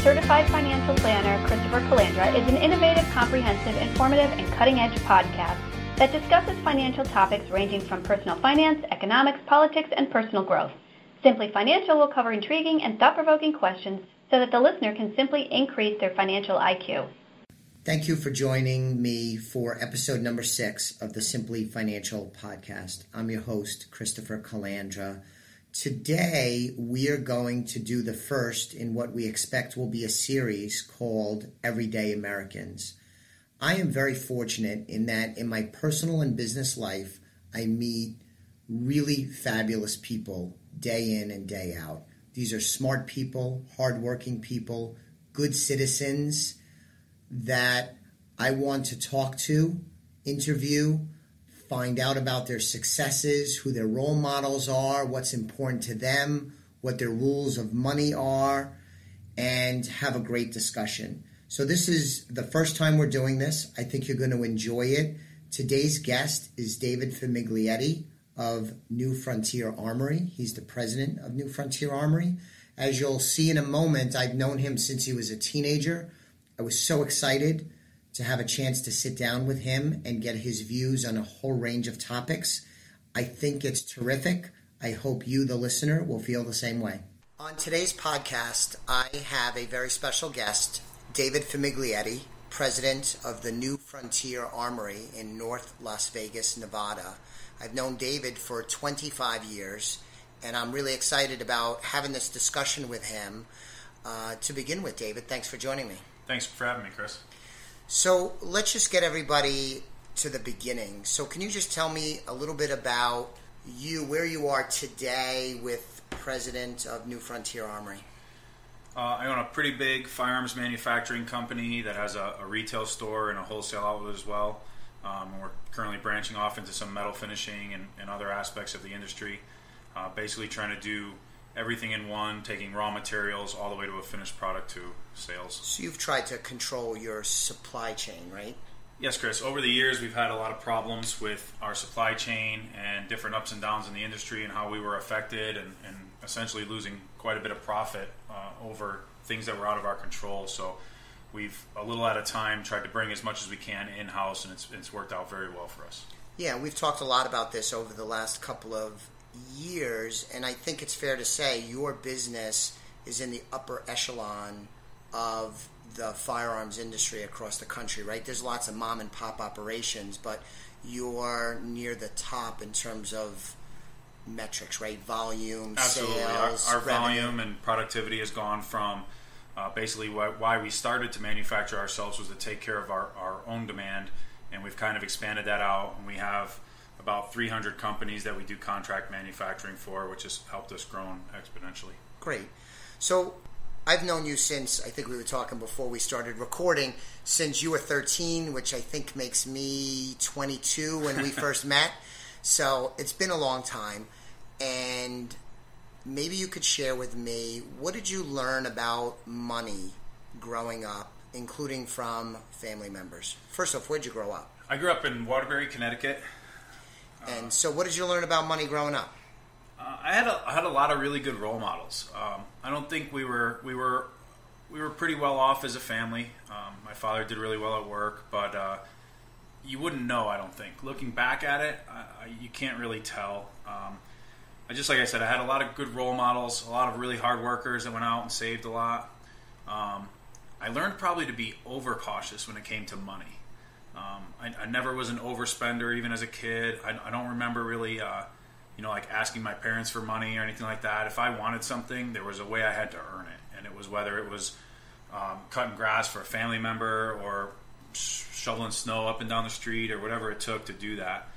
certified financial planner, Christopher Calandra, is an innovative, comprehensive, informative, and cutting-edge podcast that discusses financial topics ranging from personal finance, economics, politics, and personal growth. Simply Financial will cover intriguing and thought-provoking questions so that the listener can simply increase their financial IQ. Thank you for joining me for episode number 6 of the Simply Financial podcast. I'm your host, Christopher Calandra. Today, we are going to do the first in what we expect will be a series called Everyday Americans. I am very fortunate in that in my personal and business life, I meet really fabulous people day in and day out. These are smart people, hardworking people, good citizens that I want to talk to, interview, find out about their successes, who their role models are, what's important to them, what their rules of money are, and have a great discussion. So this is the first time we're doing this. I think you're going to enjoy it. Today's guest is David Famiglietti of New Frontier Armory. He's the president of New Frontier Armory. As you'll see in a moment, I've known him since he was a teenager. I was so excited to have a chance to sit down with him and get his views on a whole range of topics. I think it's terrific. I hope you, the listener, will feel the same way. On today's podcast, I have a very special guest, David Famiglietti, president of the New Frontier Armory in North Las Vegas, Nevada. I've known David for 25 years, and I'm really excited about having this discussion with him. To begin with, David, thanks for joining me. Thanks for having me, Chris. So let's just get everybody to the beginning. So can you just tell me a little bit about you, where you are today with president of New Frontier Armory? I own a pretty big firearms manufacturing company that has a retail store and a wholesale outlet as well. We're currently branching off into some metal finishing and other aspects of the industry, basically trying to do everything in one, taking raw materials all the way to a finished product to sales. So you've tried to control your supply chain, right? Yes, Chris. Over the years, we've had a lot of problems with our supply chain and different ups and downs in the industry and how we were affected and essentially losing quite a bit of profit over things that were out of our control. So we've, a little at a time, tried to bring as much as we can in-house, and it's worked out very well for us. Yeah, we've talked a lot about this over the last couple of years, and I think it's fair to say your business is in the upper echelon of the firearms industry across the country, right? There's lots of mom and pop operations, but you're near the top in terms of metrics, right? Volume, absolutely. Sales, our volume and productivity has gone from basically why we started to manufacture ourselves was to take care of our own demand, and we've kind of expanded that out, and we have about 300 companies that we do contract manufacturing for, which has helped us grow exponentially. Great. So I've known you since, I think we were talking before we started recording, since you were 13, which I think makes me 22 when we first met. So it's been a long time. And maybe you could share with me, what did you learn about money growing up, including from family members? First off, where'd you grow up? I grew up in Waterbury, Connecticut. And so what did you learn about money growing up? I had a lot of really good role models. I don't think we were pretty well off as a family. My father did really well at work, but you wouldn't know, I don't think. Looking back at it, you can't really tell. Like I said, I had a lot of good role models, a lot of really hard workers that went out and saved a lot. I learned probably to be overcautious when it came to money. I never was an overspender, even as a kid. I don't remember really, like asking my parents for money or anything like that. If I wanted something, there was a way I had to earn it, and it was whether it was cutting grass for a family member or shoveling snow up and down the street or whatever it took to do that.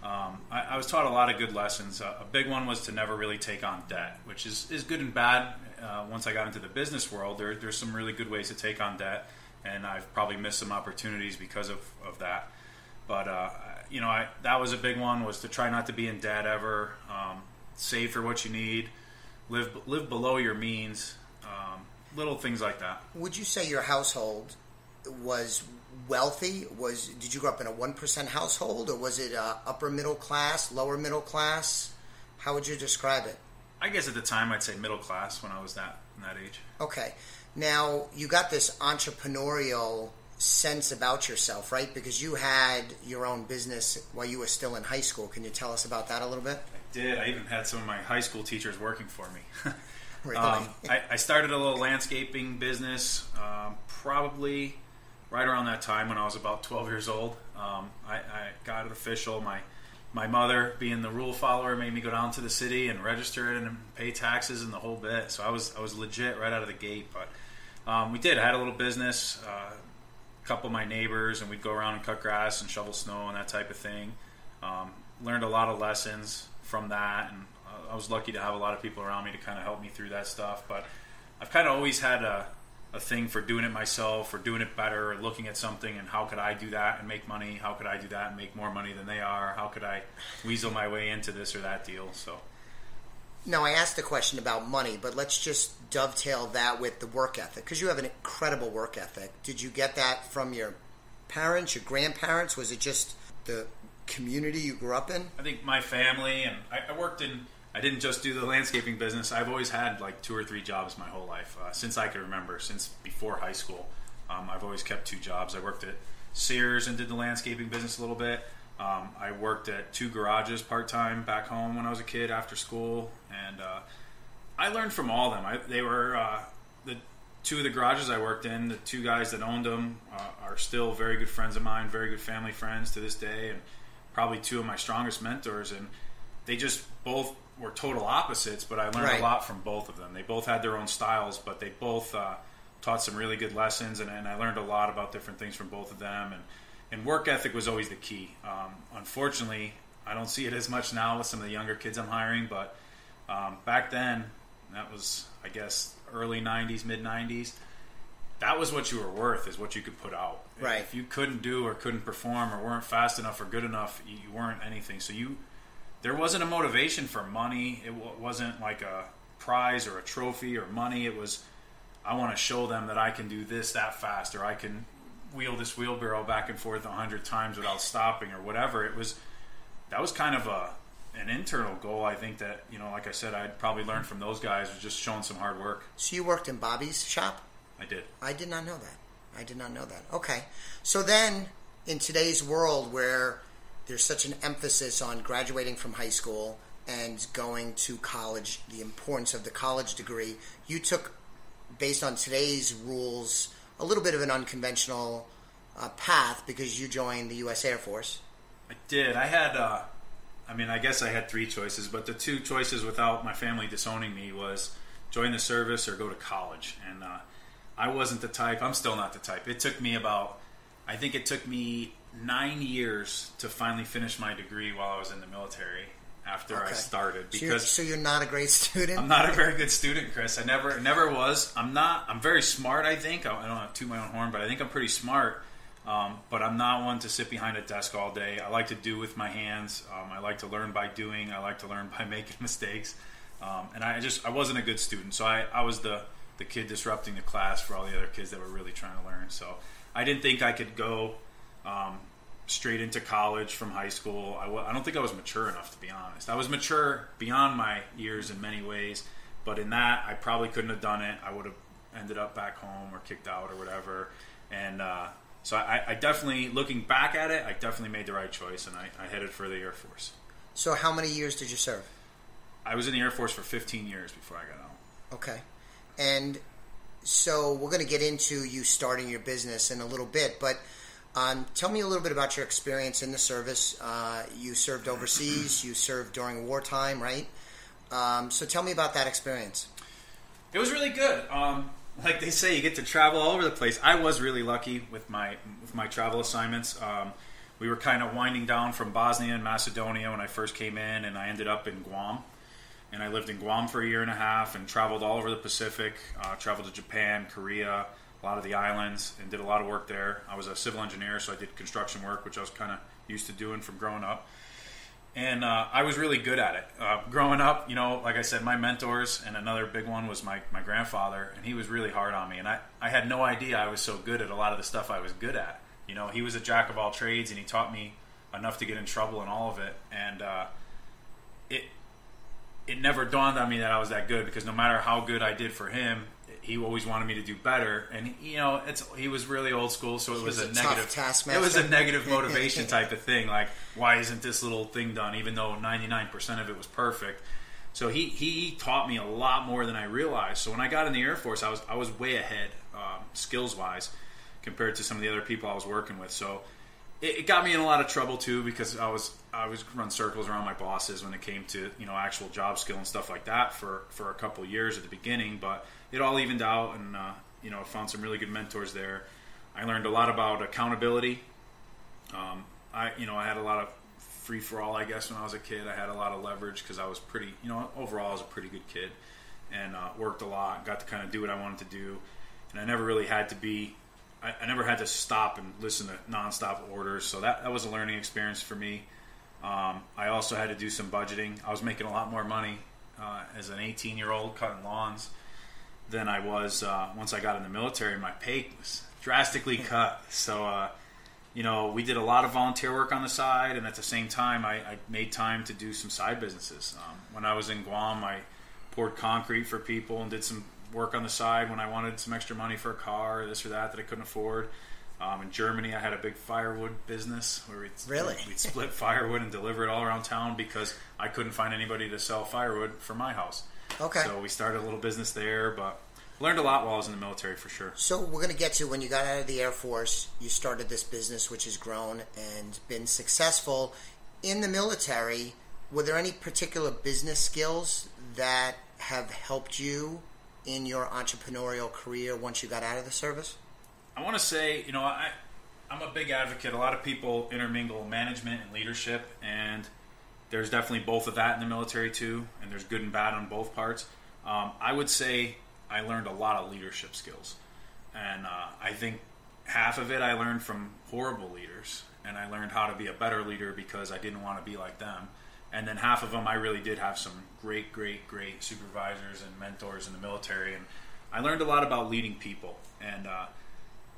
I was taught a lot of good lessons. A big one was to never really take on debt, which is good and bad. Once I got into the business world, there's some really good ways to take on debt, and I've probably missed some opportunities because of that. But that was a big one, was to try not to be in debt ever. Save for what you need. Live below your means. Little things like that. Would you say your household was wealthy? Did you grow up in a 1% household, or was it upper middle class, lower middle class? How would you describe it? I guess at the time I'd say middle class when I was in that age. Okay. Now, you got this entrepreneurial sense about yourself, right? Because you had your own business while you were still in high school. Can you tell us about that a little bit? I did. I even had some of my high school teachers working for me. Really? I started a little landscaping business probably right around that time when I was about 12 years old. I got it official. My mother, being the rule follower, made me go down to the city and register it and pay taxes and the whole bit. So I was legit right out of the gate. But we did. I had a little business, a couple of my neighbors, and we'd go around and cut grass and shovel snow and that type of thing. Learned a lot of lessons from that, and I was lucky to have a lot of people around me to kind of help me through that stuff. But I've kind of always had a thing for doing it myself, or doing it better, or looking at something and how could I do that and make money? How could I do that and make more money than they are? How could I weasel my way into this or that deal? So, now, I asked a question about money, but let's just dovetail that with the work ethic, because you have an incredible work ethic. Did you get that from your parents, your grandparents? Was it just the community you grew up in? I think my family, and I worked in, I didn't just do the landscaping business. I've always had like 2 or 3 jobs my whole life, since I can remember, since before high school. I've always kept 2 jobs. I worked at Sears and did the landscaping business a little bit. I worked at 2 garages part-time back home when I was a kid after school, and I learned from all of them. They were the 2 of the garages I worked in. The 2 guys that owned them are still very good friends of mine, very good family friends to this day, and probably 2 of my strongest mentors. And they just both were total opposites, but I learned a lot from both of them. They both had their own styles, but they both taught some really good lessons, and I learned a lot about different things from both of them. And work ethic was always the key. Unfortunately, I don't see it as much now with some of the younger kids I'm hiring, but back then, that was, I guess, early 90s, mid-90s, that was what you were worth, is what you could put out. Right. If you couldn't do or couldn't perform or weren't fast enough or good enough, you weren't anything. So there wasn't a motivation for money. It wasn't like a prize or a trophy or money. It was, I want to show them that I can do this that fast, or I can wheel this wheelbarrow back and forth 100 times without stopping, or whatever. That was kind of an internal goal, I think, that, like I said, I'd probably learned from those guys, was just showing some hard work. So you worked in Bobby's shop? I did. I did not know that. Okay. So then, in today's world where there's such an emphasis on graduating from high school and going to college, the importance of the college degree, you took, based on today's rules, a little bit of an unconventional path, because you joined the U.S. Air Force. I did. I had, I guess I had 3 choices, but the 2 choices without my family disowning me was join the service or go to college. And I wasn't the type. I'm still not the type. It took me 9 years to finally finish my degree while I was in the military after I started. Because so you're not a great student? I'm not a very good student, Chris. I never was. I'm very smart, I think. I don't have to toot my own horn, but I think I'm pretty smart. But I'm not one to sit behind a desk all day. I like to do with my hands. I like to learn by doing. I like to learn by making mistakes. And I wasn't a good student. So I was the kid disrupting the class for all the other kids that were really trying to learn. So I didn't think I could go straight into college from high school. I don't think I was mature enough, to be honest. I was mature beyond my years in many ways, but in that, I probably couldn't have done it. I would have ended up back home or kicked out or whatever. And so I definitely, looking back at it, I definitely made the right choice, and I headed for the Air Force. So how many years did you serve? I was in the Air Force for 15 years before I got out. Okay. And so we're going to get into you starting your business in a little bit, but tell me a little bit about your experience in the service. You served overseas. You served during wartime, right? So tell me about that experience. It was really good. Like they say, you get to travel all over the place. I was really lucky with my travel assignments. We were kind of winding down from Bosnia and Macedonia when I first came in, and I ended up in Guam. And I lived in Guam for a year and a half and traveled all over the Pacific, traveled to Japan, Korea, a lot of the islands, and did a lot of work there. I was a civil engineer, so I did construction work, which I was kind of used to doing from growing up. And I was really good at it. Growing up, like I said, my mentors, and another big one was my grandfather, and he was really hard on me. And I had no idea I was so good at a lot of the stuff I was good at. He was a jack of all trades, and he taught me enough to get in trouble in all of it. And it never dawned on me that I was that good, because no matter how good I did for him, he always wanted me to do better, and he was really old school, so it was a negative taskmaster. It was a negative motivation type of thing. Like, why isn't this little thing done? Even though 99% of it was perfect. So he taught me a lot more than I realized. So when I got in the Air Force, I was way ahead skills wise compared to some of the other people I was working with. So it got me in a lot of trouble too, because I was run circles around my bosses when it came to actual job skill and stuff like that for a couple of years at the beginning. But it all evened out, and I found some really good mentors there. I learned a lot about accountability. I had a lot of free for all, I guess, when I was a kid. I had a lot of leverage because I was pretty, overall I was a pretty good kid, and worked a lot, got to kind of do what I wanted to do, and I never really had to be. I never had to stop and listen to nonstop orders, so that was a learning experience for me. I also had to do some budgeting. I was making a lot more money as an 18-year-old cutting lawns than I was once I got in the military. My pay was drastically cut. So, we did a lot of volunteer work on the side, and at the same time, I made time to do some side businesses. When I was in Guam, I poured concrete for people and did some work on the side when I wanted some extra money for a car or this or that I couldn't afford. In Germany, I had a big firewood business where we'd split firewood and deliver it all around town because I couldn't find anybody to sell firewood for my house. Okay. So we started a little business there, but learned a lot while I was in the military for sure. So we're going to get to when you got out of the Air Force, you started this business which has grown and been successful. In the military, were there any particular business skills that have helped you in your entrepreneurial career once you got out of the service? I want to say, I'm a big advocate. A lot of people intermingle management and leadership, and there's definitely both of that in the military too, and there's good and bad on both parts. I would say I learned a lot of leadership skills, and I think half of it I learned from horrible leaders, and I learned how to be a better leader because I didn't want to be like them. And then half of them, I really did have some great supervisors and mentors in the military. And I learned a lot about leading people. And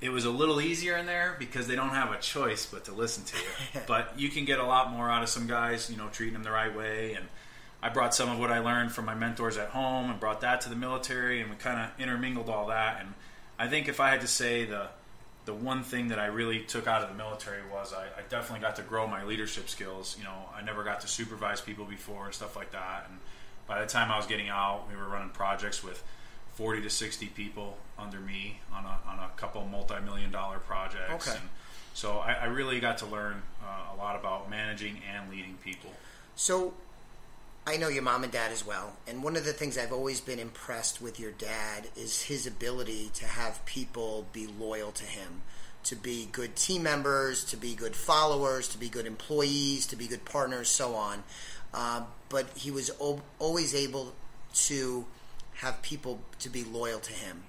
it was a little easier in there because they don't have a choice but to listen to you. But you can get a lot more out of some guys, treating them the right way. And I brought some of what I learned from my mentors at home and brought that to the military. And we kind of intermingled all that. And I think if I had to say the one thing that I really took out of the military was I definitely got to grow my leadership skills. I never got to supervise people before and stuff like that. And by the time I was getting out, we were running projects with 40 to 60 people under me on a couple multi-million-dollar projects. Okay. And so I really got to learn a lot about managing and leading people. So I know your mom and dad as well, and one of the things I've always been impressed with your dad is his ability to have people be loyal to him, to be good team members, to be good followers, to be good employees, to be good partners, so on. But he was always able to have people to be loyal to him.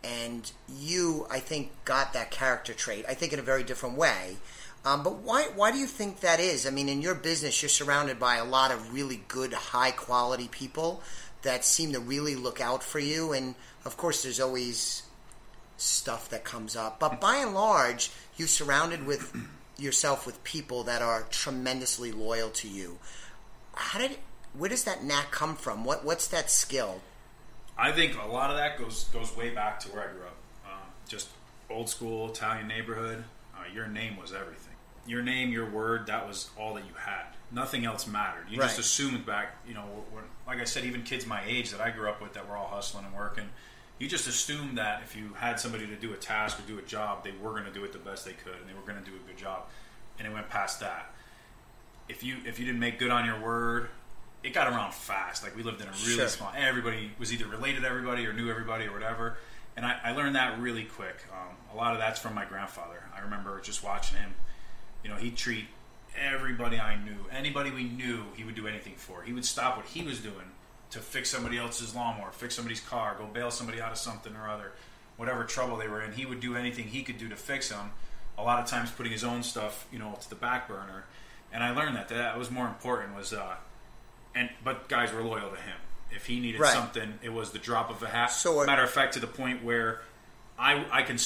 And you, I think, got that character trait, I think in a very different way. But why do you think that is? I mean, in your business, you're surrounded by a lot of really good, high-quality people that seem to really look out for you. And, of course, there's always stuff that comes up. But by and large, you're surrounded with yourself with people that are tremendously loyal to you. Where does that knack come from? What's that skill? I think a lot of that goes way back to where I grew up. Just old school Italian neighborhood. Your name was everything. Your name, your word, that was all that you had. Nothing else mattered. You just assumed back, when, like I said, even kids my age that I grew up with that were all hustling and working, you just assumed that if you had somebody to do a task or do a job, they were going to do it the best they could, and they were going to do a good job. And it went past that. If you didn't make good on your word, it got around fast. Like, we lived in a really small... Everybody was either related to everybody or knew everybody or whatever. And I learned that really quick. A lot of that's from my grandfather. I remember just watching him. He'd treat everybody I knew. Anybody we knew, he would do anything for. He would stop what he was doing to fix somebody else's lawnmower, fix somebody's car, go bail somebody out of something or other, whatever trouble they were in. He would do anything he could do to fix them. A lot of times putting his own stuff, to the back burner. And I learned that was more important. But guys were loyal to him. If he needed something, it was the drop of a hat. Matter of fact, to the point where I can